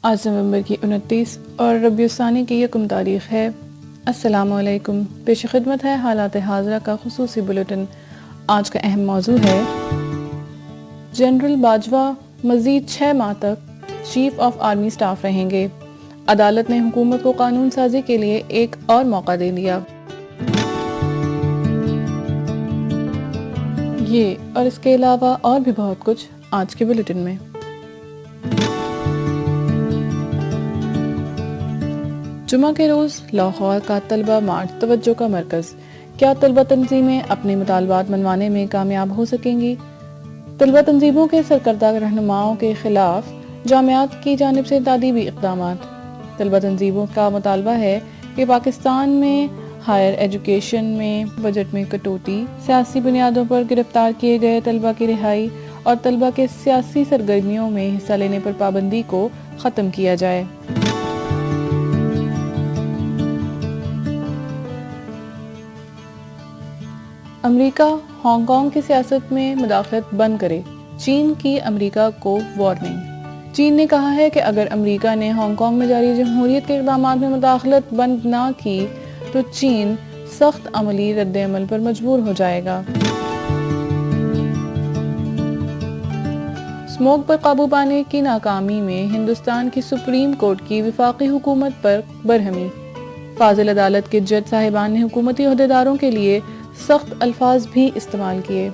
آج نومبر کی 29 اور ربیع الثانی کی 1 تاریخ ہے۔ السلام علیکم۔ پیش خدمت ہے حالات حاضرہ کا خصوصی بلیٹن۔ آج کا اہم موضوع ہے جنرل باجوہ مزید 6 ماہ تک چیف آف آرمی سٹاف رہیں گے۔ عدالت نے حکومت کو قانون سازی کے لیے ایک اور موقع دے دیا۔ یہ اور اس کے علاوہ اور بھی بہت کچھ آج کے بلیٹن میں۔ جمعہ کے روز لاہور کا طلبہ مارچ توجہ کا مرکز۔ کیا طلبہ تنظیمیں اپنے مطالبات منوانے میں کامیاب ہو سکیں گی؟ طلبہ تنظیموں کے سرکردہ رہنماؤں کے خلاف جامعات کی جانب سے تعدیبی اقدامات۔ طلبہ تنظیموں کا مطالبہ ہے کہ پاکستان میں ہائر ایجوکیشن میں بجٹ میں کٹوتی، سیاسی بنیادوں پر گرفتار کیے گئے طلبہ کی رہائی اور طلبہ کے سیاسی سرگرمیوں میں حصہ لینے پر پابندی کو ختم کیا جائے۔ امریکہ ہانگ کانگ کی سیاست میں مداخلت بند کرے، چین کی امریکہ کو وارننگ۔ چین نے کہا ہے کہ اگر امریکہ نے ہانگ کانگ میں جاری جمہوریت کے اقدامات میں مداخلت بند نہ کی تو چین سخت عملی رد عمل پر مجبور ہو جائے گا۔ اسموگ پر قابو پانے کی ناکامی میں ہندوستان کی سپریم کورٹ کی وفاقی حکومت پر برہمی۔ فاضل عدالت کے جج صاحبان نے حکومتی عہدیداروں کے لیے سخت الفاظ بھی استعمال کیے۔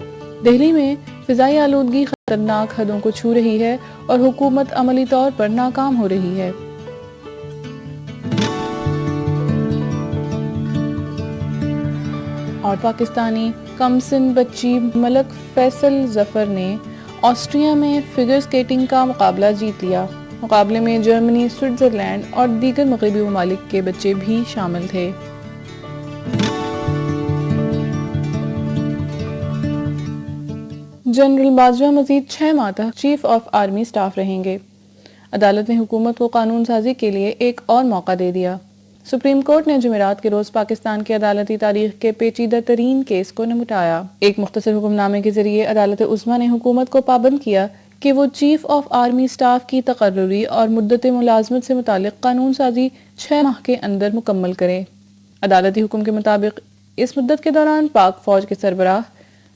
دہلی میں فضائی آلودگی خطرناک حدوں کو چھو رہی ہے اور حکومت عملی طور پر ناکام ہو رہی ہے۔ اور پاکستانی کم سن بچی ملک فیصل ظفر نے آسٹریا میں فگر سکیٹنگ کا مقابلہ جیت لیا۔ مقابلے میں جرمنی، سوئٹزرلینڈ اور دیگر مغربی ممالک کے بچے بھی شامل تھے۔ جنرل باجوہ مزید 6 ماہ تک چیف آف آرمی سٹاف رہیں گے۔ عدالت نے حکومت کو قانون سازی کے لیے ایک اور موقع دے دیا۔ سپریم کورٹ نے جمعرات کے روز پاکستان کی عدالتی تاریخ کے پیچیدہ ترین کیس کو نمٹایا۔ ایک مختصر حکم نامے کے ذریعے عدالت عظمیٰ نے حکومت کو پابند کیا کہ وہ چیف آف آرمی سٹاف کی تقرری اور مدت ملازمت سے متعلق قانون سازی 6 ماہ کے اندر مکمل کرے۔ عدالتی حکم کے مطابق اس مدت کے دوران پاک فوج کے سربراہ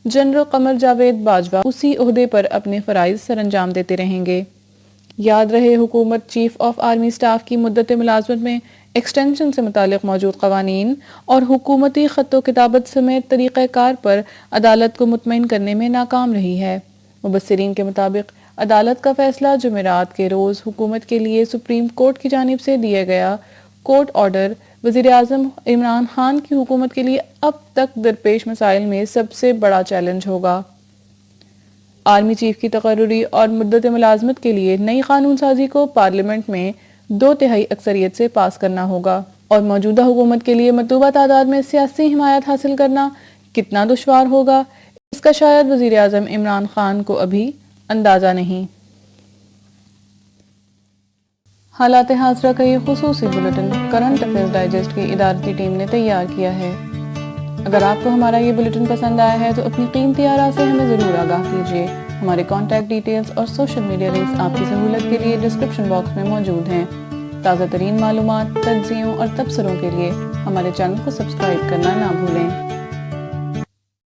جنرل قمر جاوید باجوہ اسی عہدے پر اپنے فرائض سر انجام دیتے رہیں گے۔ یاد رہے، حکومت چیف آف آرمی سٹاف کی مدت ملازمت میں ایکسٹینشن سے متعلق موجود قوانین اور حکومتی خط و کتابت سمیت طریقہ کار پر عدالت کو مطمئن کرنے میں ناکام رہی ہے۔ مبصرین کے مطابق عدالت کا فیصلہ جمعرات کے روز حکومت کے لیے سپریم کورٹ کی جانب سے دیا گیا کورٹ آرڈر وزیراعظم عمران خان کی حکومت کے لیے اب تک درپیش مسائل میں سب سے بڑا چیلنج ہوگا۔ آرمی چیف کی تقرری اور مدت ملازمت کے لیے نئی قانون سازی کو پارلیمنٹ میں 2/3 اکثریت سے پاس کرنا ہوگا اور موجودہ حکومت کے لیے مطلوبہ تعداد میں سیاسی حمایت حاصل کرنا کتنا دشوار ہوگا، اس کا شاید وزیر اعظم عمران خان کو ابھی اندازہ نہیں۔ حالات حاضرہ کا یہ خصوصی بلیٹن کرنٹ افیئرز ڈائجسٹ کی ادارتی ٹیم نے تیار کیا ہے۔ اگر آپ کو ہمارا یہ بلیٹن پسند آیا ہے تو اپنی قیمتی آراء سے ہمیں ضرور آگاہ کیجیے۔ ہمارے کانٹیکٹ ڈیٹیلز اور سوشل میڈیا لنکس آپ کی سہولت کے لیے ڈسکرپشن باکس میں موجود ہیں۔ تازہ ترین معلومات، تجزیوں اور تبصروں کے لیے ہمارے چینل کو سبسکرائب کرنا نہ بھولیں۔